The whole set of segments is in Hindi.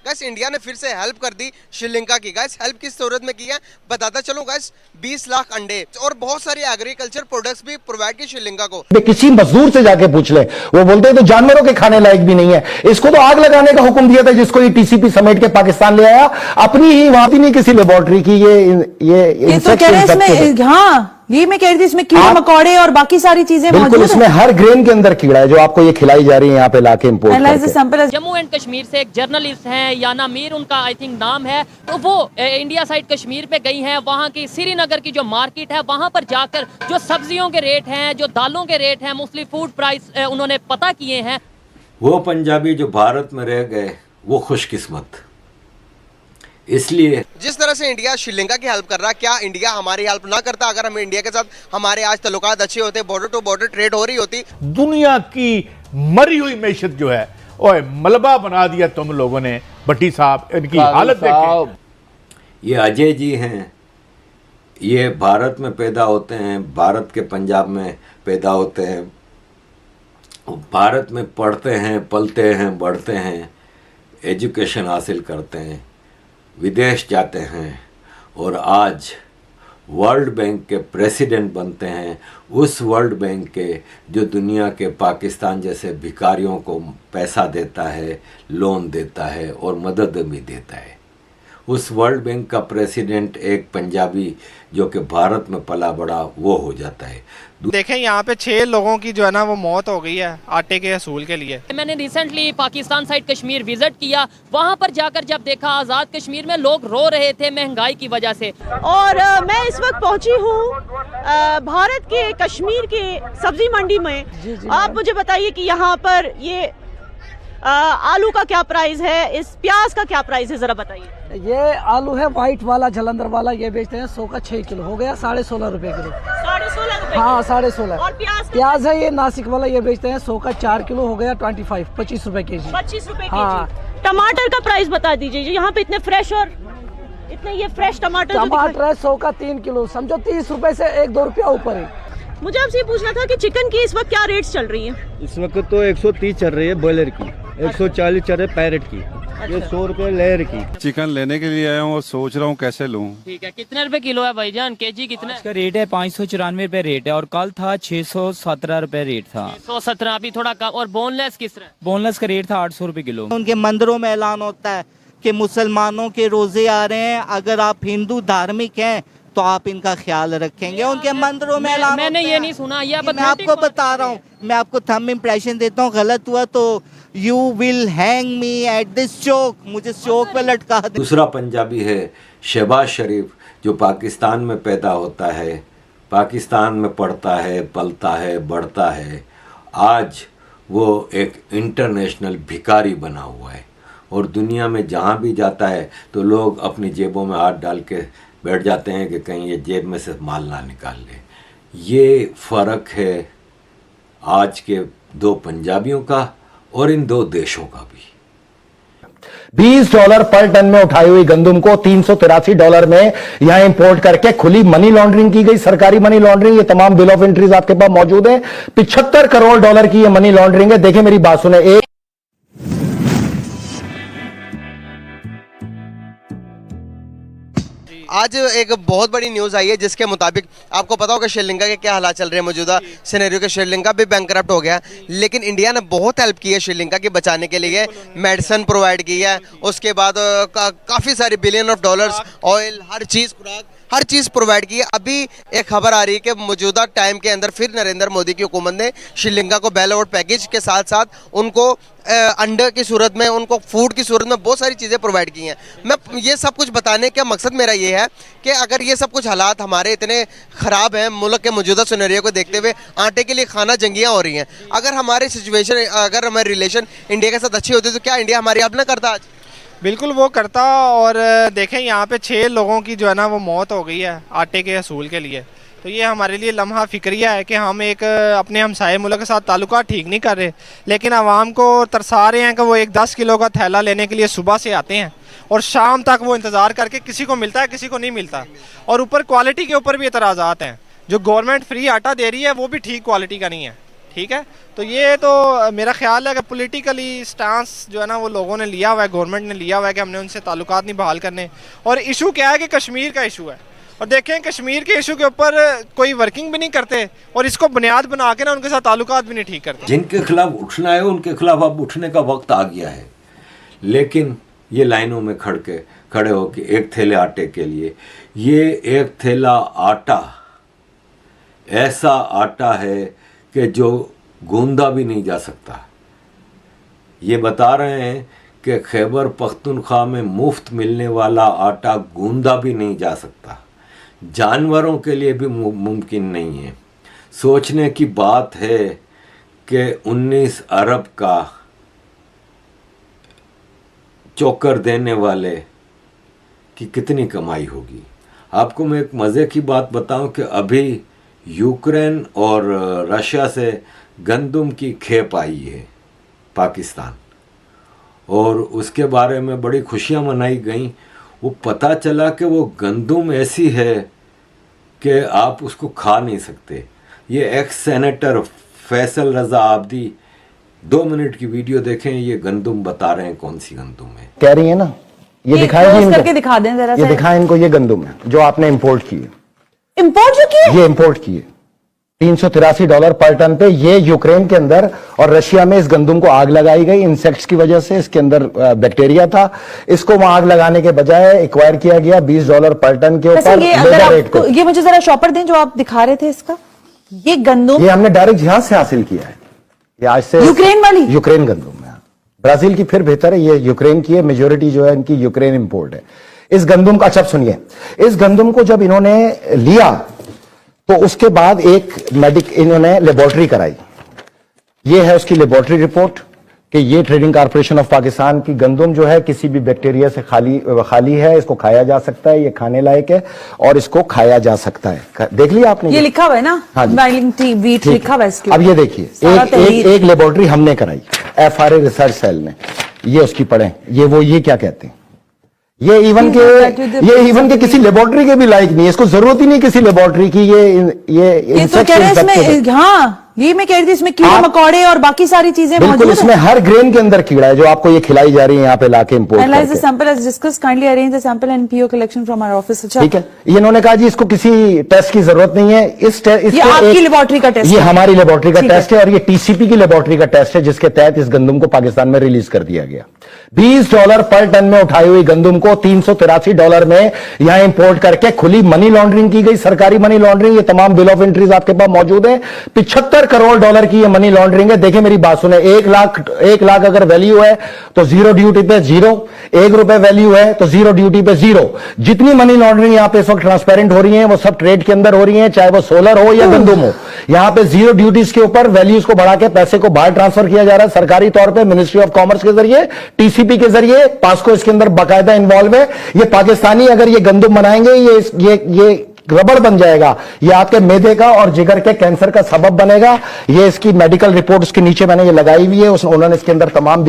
गाइस इंडिया ने फिर से हेल्प कर दी श्रीलंका की। गाइस हेल्प किस सूरत में की है बताता चलो गाइस। 20 लाख अंडे और बहुत सारी एग्रीकल्चर प्रोडक्ट्स भी प्रोवाइड की श्रीलंका को। किसी मजदूर से जाके पूछ ले, वो बोलते हैं तो जानवरों के खाने लायक भी नहीं है। इसको तो आग लगाने का हुक्म दिया था जिसको ये टीसीपी समेट के पाकिस्तान ले आया, अपनी ही वहां नहीं किसी लेबोरेटरी की। ये तो कह रहे इसमें, हाँ ये मैं कह रही थी इसमें कीड़े मकोड़े और बाकी सारी चीजें मौजूद है। इसमें हर ग्रेन के अंदर कीड़ा है जो आपको ये खिलाई जा रही है यहाँ पे लाके इम्पोर्ट। जम्मू एंड कश्मीर से एक जर्नलिस्ट हैं याना मीर उनका आई थिंक नाम है, तो वो इंडिया साइड कश्मीर पे गई हैं। वहाँ की श्रीनगर की जो मार्केट है वहाँ पर जाकर जो सब्जियों के रेट हैं, जो दालों के रेट हैं, मुस्लिम फूड प्राइस उन्होंने पता किए हैं। वो पंजाबी जो भारत में रह गए वो खुशकिस्मत, इसलिए जिस तरह से इंडिया श्रीलंका की हेल्प कर रहा है, क्या इंडिया हमारी हेल्प ना करता? अगर हम इंडिया के साथ हमारे आज ताल्लुकात अच्छे होते, बॉर्डर टू बॉर्डर ट्रेड हो रही होती। दुनिया की मरी हुई मैशत जो है ओए मलबा बना दिया तुम लोगों ने। भट्टी साहब इनकी हालत देखें। ये अजय जी हैं, ये भारत में पैदा होते हैं, भारत के पंजाब में पैदा होते हैं, भारत में पढ़ते हैं, पलते हैं, बढ़ते हैं, एजुकेशन हासिल करते हैं, विदेश जाते हैं और आज वर्ल्ड बैंक के प्रेसिडेंट बनते हैं। उस वर्ल्ड बैंक के जो दुनिया के पाकिस्तान जैसे भिखारियों को पैसा देता है, लोन देता है और मदद भी देता है, उस वर्ल्ड बैंक का प्रेसिडेंट एक पंजाबी जो कि भारत में पला बड़ा वो हो जाता है। देखें यहाँ पे 6 लोगों की जो है ना वो मौत हो गई है आटे के असूल के लिए। मैंने recently Pakistan side Kashmir visit किया, वहाँ पर जाकर जब देखा आज़ाद कश्मीर में लोग रो रहे थे महंगाई की वजह से। और मैं इस वक्त पहुँची हूँ भारत के कश्मीर के सब्जी मंडी में। आप मुझे बताइए कि यहाँ पर ये आलू का क्या प्राइस है, इस प्याज का क्या प्राइस है, जरा बताइए। ये आलू है व्हाइट वाला जलंधर वाला, ये बेचते हैं 100 का 6 किलो, हो गया 16.5 रुपए किलो। 16.5 रुपए? हाँ 16.5। और प्याज है ये नासिक वाला, ये बेचते हैं 100 का 4 किलो, हो गया 25 रुपए के जी। 25 रुपए हाँ। टमाटर का प्राइस बता दीजिए, यहाँ पे इतने फ्रेश और इतने ये फ्रेश टमाटर है 100 का 3 किलो, समझो 30 रुपए से 1-2 रुपया ऊपर है। मुझे आपसे पूछना था कि चिकन की इस वक्त क्या रेट्स चल रही है? इस वक्त तो 130 चल रही है बॉयलर की, 140 चल रही है पैरेट की, ये 100 रुपए लेयर की। चिकन लेने के लिए आया हूँ और सोच रहा हूँ कैसे लूँ। ठीक है, कितने रुपए किलो है भाईजान? केजी कितना? इसका रेट है 594 रुपए रेट है और कल था 617 रुपए रेट था। 617 अभी थोड़ा कम। और बोनलेस किस तरह? बोनलेस का रेट था 800 रुपए किलो। उनके मंदिरों में ऐलान होता है कि मुसलमानों के रोजे आ रहे हैं, अगर आप हिंदू धार्मिक हैं तो आप इनका ख्याल रखेंगे। उनके मंदिरों में ऐलान मैंने ये नहीं सुना, ये मैं आपको बता रहा हूँ, मैं आपको थंब इम्प्रेशन देता हूँ, गलत हुआ तो you will hang me at this चौक, मुझे चौक पे लटका दे। दूसरा पंजाबी है शहबाज शरीफ जो पाकिस्तान में पैदा होता है, पाकिस्तान में पढ़ता है, पलता है, बढ़ता है, आज वो एक इंटरनेशनल भिखारी बना हुआ है और दुनिया में जहाँ भी जाता है तो लोग अपनी जेबों में हाथ डाल के बैठ जाते हैं कि कहीं ये जेब में से माल ना निकाल ले। ये फ़र्क है आज के 2 पंजाबियों का और इन 2 देशों का भी। $20 पर टन में उठाई हुई गंदम को $383 में यहां इंपोर्ट करके खुली मनी लॉन्ड्रिंग की गई, सरकारी मनी लॉन्ड्रिंग। ये तमाम बिल ऑफ एंट्रीज आपके पास मौजूद है। $75 करोड़ की ये मनी लॉन्ड्रिंग है। देखिए मेरी बात सुने। आज एक बहुत बड़ी न्यूज़ आई है जिसके मुताबिक आपको पता होगा श्रीलंका के क्या हालात चल रहे हैं मौजूदा सिनेरियो के। श्रीलंका भी बैंकरप्ट हो गया, लेकिन इंडिया ने बहुत हेल्प की है श्रीलंका के बचाने के लिए। मेडिसिन प्रोवाइड की है, उसके बाद काफ़ी सारे $बिलियन ऑयल, हर चीज़, खुराक, हर चीज़ प्रोवाइड की है। अभी एक खबर आ रही है कि मौजूदा टाइम के अंदर फिर नरेंद्र मोदी की हुकूमत ने श्रीलंका को बैल आउट पैकेज के साथ साथ उनको अंडे की सूरत में, उनको फूड की सूरत में बहुत सारी चीज़ें प्रोवाइड की हैं। मैं ये सब कुछ बताने का मकसद मेरा ये है कि अगर ये सब कुछ हालात हमारे इतने ख़राब हैं, मुल्क के मौजूदा सिनेरियो को देखते हुए आटे के लिए खाना जंगियाँ हो रही हैं, अगर हमारी सिचुएशन, अगर हमारे रिलेशन इंडिया के साथ अच्छी होती तो क्या इंडिया हमारी हेल्प ना करता आज? बिल्कुल वो करता। और देखें यहाँ पे 6 लोगों की जो है ना वो मौत हो गई है आटे के असूल के लिए। तो ये हमारे लिए लम्हा फ़िक्रिया है कि हम एक अपने हमसाये मुल्क के साथ ताल्लुकात ठीक नहीं कर रहे, लेकिन आवाम को तरसा रहे हैं कि वो एक 10 किलो का थैला लेने के लिए सुबह से आते हैं और शाम तक वो इंतज़ार करके किसी को मिलता है, किसी को नहीं मिलता। और ऊपर क्वालिटी के ऊपर भी एतराज़ात हैं। जो गवर्नमेंट फ्री आटा दे रही है वो भी ठीक क्वालिटी का नहीं है। ठीक है। तो ये तो मेरा ख्याल है कि पॉलिटिकली स्टांस जो है ना वो लोगों ने लिया हुआ है, गवर्नमेंट ने लिया हुआ है कि हमने उनसे ताल्लुकात नहीं बहाल करने। और इशू क्या है कि कश्मीर का इशू है, और देखें कश्मीर के इशू के ऊपर कोई वर्किंग भी नहीं करते और इसको बुनियाद बना के ना उनके साथ ताल्लुकात भी नहीं ठीक करते। जिनके खिलाफ उठना है उनके खिलाफ अब उठने का वक्त आ गया है, लेकिन ये लाइनों में खड़े होकर एक थैले आटे के लिए, ये एक थैला आटा ऐसा आटा है कि जो गूंदा भी नहीं जा सकता। ये बता रहे हैं कि खैबर पख्तूनख्वा में मुफ्त मिलने वाला आटा गूंदा भी नहीं जा सकता, जानवरों के लिए भी मुमकिन नहीं है। सोचने की बात है कि 19 अरब का चोकर देने वाले की कितनी कमाई होगी। आपको मैं एक मज़े की बात बताऊं कि अभी यूक्रेन और रशिया से गंदम की खेप आई है पाकिस्तान, और उसके बारे में बड़ी खुशियां मनाई गई। वो पता चला कि वो गंदम ऐसी है कि आप उसको खा नहीं सकते। ये एक्स सेनेटर फैसल रजा आबदी 2 मिनट की वीडियो देखें, ये गंदम बता रहे हैं कौन सी गंदम है। कह रही है ना, ये दिखाएंगे इनको, करके दिखा दें जरा, ये दिखाएं इनको, ये गंदम है जो आपने इंपोर्ट की है। इंपोर्ट जो की है? ये इंपोर्ट की है $383 पर टन पे। ये यूक्रेन के अंदर और रशिया में इस गंदम को आग लगाई गई इंसेक्ट्स की वजह से। इसके अंदर बैक्टीरिया था, इसको वहां आग लगाने के बजाय एक्वायर किया गया $20 पर टन के ऊपर लेबर रेट पे। ये मुझे जरा शॉपर दें जो आप दिखा रहे थे इसका, ये गंदम ये हमने डायरेक्ट यहां से हासिल किया है। ये आज से यूक्रेन वाली, यूक्रेन गंदम है। ब्राजील की फिर बेहतर है, ये यूक्रेन की है। मेजोरिटी जो है इनकी यूक्रेन इंपोर्ट है। इस गंदम का, अच्छा सुनिए, इस गंदम को जब इन्होंने लिया तो उसके बाद एक इन्होंने लेबोरेटरी कराई। ये है उसकी लेबोरेटरी रिपोर्ट कि ये ट्रेडिंग कॉर्पोरेशन ऑफ पाकिस्तान की गंदम जो है किसी भी बैक्टीरिया से खाली है, इसको खाया जा सकता है, ये खाने लायक है और इसको खाया जा सकता है। देख लिया आपने? ये लिखा हुआ है ना, वीट लिखा हुआ है इसके। अब ये देखिए, एक लेबोरेटरी हमने कराई FRA रिसर्च सेल ने, ये उसकी पढ़े, ये क्या कहते हैं, ये इवन के किसी लेबोरेटरी के भी लायक नहीं है, इसको जरूरत ही नहीं किसी लेबोरेटरी की। ये तो कह रहे हैं इसमें, हाँ ये मैं कह रही थी इसमें कीड़े मकोड़े और बाकी सारी चीजें मौजूद है। इसमें हर ग्रेन के अंदर कीड़ा है जो आपको ये खिलाई जा रही है यहाँ पे लाके इंपोर्ट करके। Analyze the sample as discussed, kindly arrange the sample and PO collection from our office। ठीक है, ये इन्होंने कहा जी इसको किसी टेस्ट की जरूरत नहीं है। ये आपकी लेबोरेटरी का टेस्ट, ये हमारी लेबोरेटरी का टेस्ट है और ये TCP की लेबोरेटरी का टेस्ट है जिसके तहत इस गंदम को पाकिस्तान में रिलीज कर दिया गया। $20 पर टन में उठाई हुई गंदम को $383 में यहां इंपोर्ट करके खुली मनी लॉन्ड्रिंग की गई, सरकारी मनी लॉन्ड्रिंग। ये तमाम बिल ऑफ एंट्रीज आपके पास मौजूद है। $75 करोड़ की ये मनी लॉन्ड्रिंग है। देखिए मेरी बात सुने, 1 लाख अगर वैल्यू है तो 0 ड्यूटी पे 0, ₹1 वैल्यू है तो 0 ड्यूटी पे 0। जितनी मनी लॉन्ड्रिंग यहां पे इस वक्त ट्रांसपेरेंट हो रही है वो सब ट्रेड के अंदर हो रही है, चाहे वो सोलर हो या गंदम हो। यहां पे 0 ड्यूटीज के ऊपर वैल्यूज को बढ़ा के पैसे को बाहर ट्रांसफर किया जा रहा है सरकारी तौर पर, मिनिस्ट्री ऑफ कॉमर्स के जरिए, TCP के जरिए। पास्को इसके अंदर बाकायदा इन्वॉल्व है। ये पाकिस्तानी अगर ये गंदम बनाएंगे ये रबड़ बन जाएगा, ये आपके मैदे का और जिगर के कैंसर का सबब बनेगा। ये इसकी मेडिकल रिपोर्ट उसके नीचे मैंने ये लगाई हुई है, उन्होंने इसके अंदर तमाम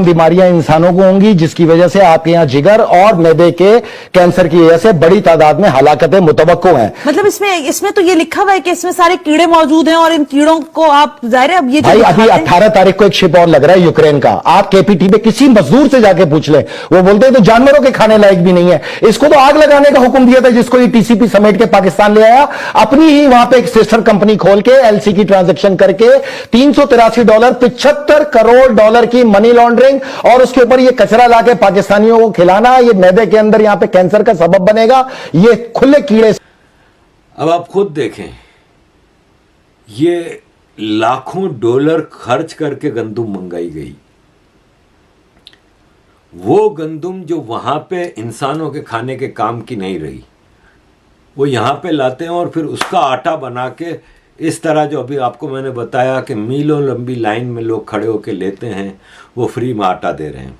बीमारियां इंसानों को होंगी जिसकी वजह से आपके यहाँ जिगर और मैदे के कैंसर की वजह से बड़ी तादाद में हलाकतें मुतवक्को हैं। मतलब इसमें तो ये लिखा हुआ है कि इसमें सारे कीड़े मौजूद हैं और इन कीड़ों को आप जाहिर है अब ये भाई अभी 18 तारीख को एक शिप और लग रहा है यूक्रेन का। आप KPT पे किसी मजदूर से जाके पूछ ले, वो बोलते हैं तो जानवरों के खाने लायक भी नहीं है। इसको तो आग लगाने का हुक्म दिया था जिसको ये TCP समेट के पाकिस्तान ले आया, अपनी ही वहां पे एक सिस्टर कंपनी खोल के LC की ट्रांजैक्शन करके $383 $75 करोड़ की मनी लॉन्ड्रिंग, और उसके ऊपर ये कचरा लाके पाकिस्तानियों को खिलाना, ये मैदे के अंदर यहां पे कैंसर का सबब बनेगा, ये खुले कीड़े। अब आप खुद देखें, ये लाखों डॉलर खर्च करके गंदम मंगाई गई। वो गंदम जो वहां पे इंसानों के खाने के काम की नहीं रही, वो यहाँ पे लाते हैं और फिर उसका आटा बना के इस तरह जो अभी आपको मैंने बताया कि मीलों लंबी लाइन में लोग खड़े होकर लेते हैं, वो फ्री में आटा दे रहे हैं।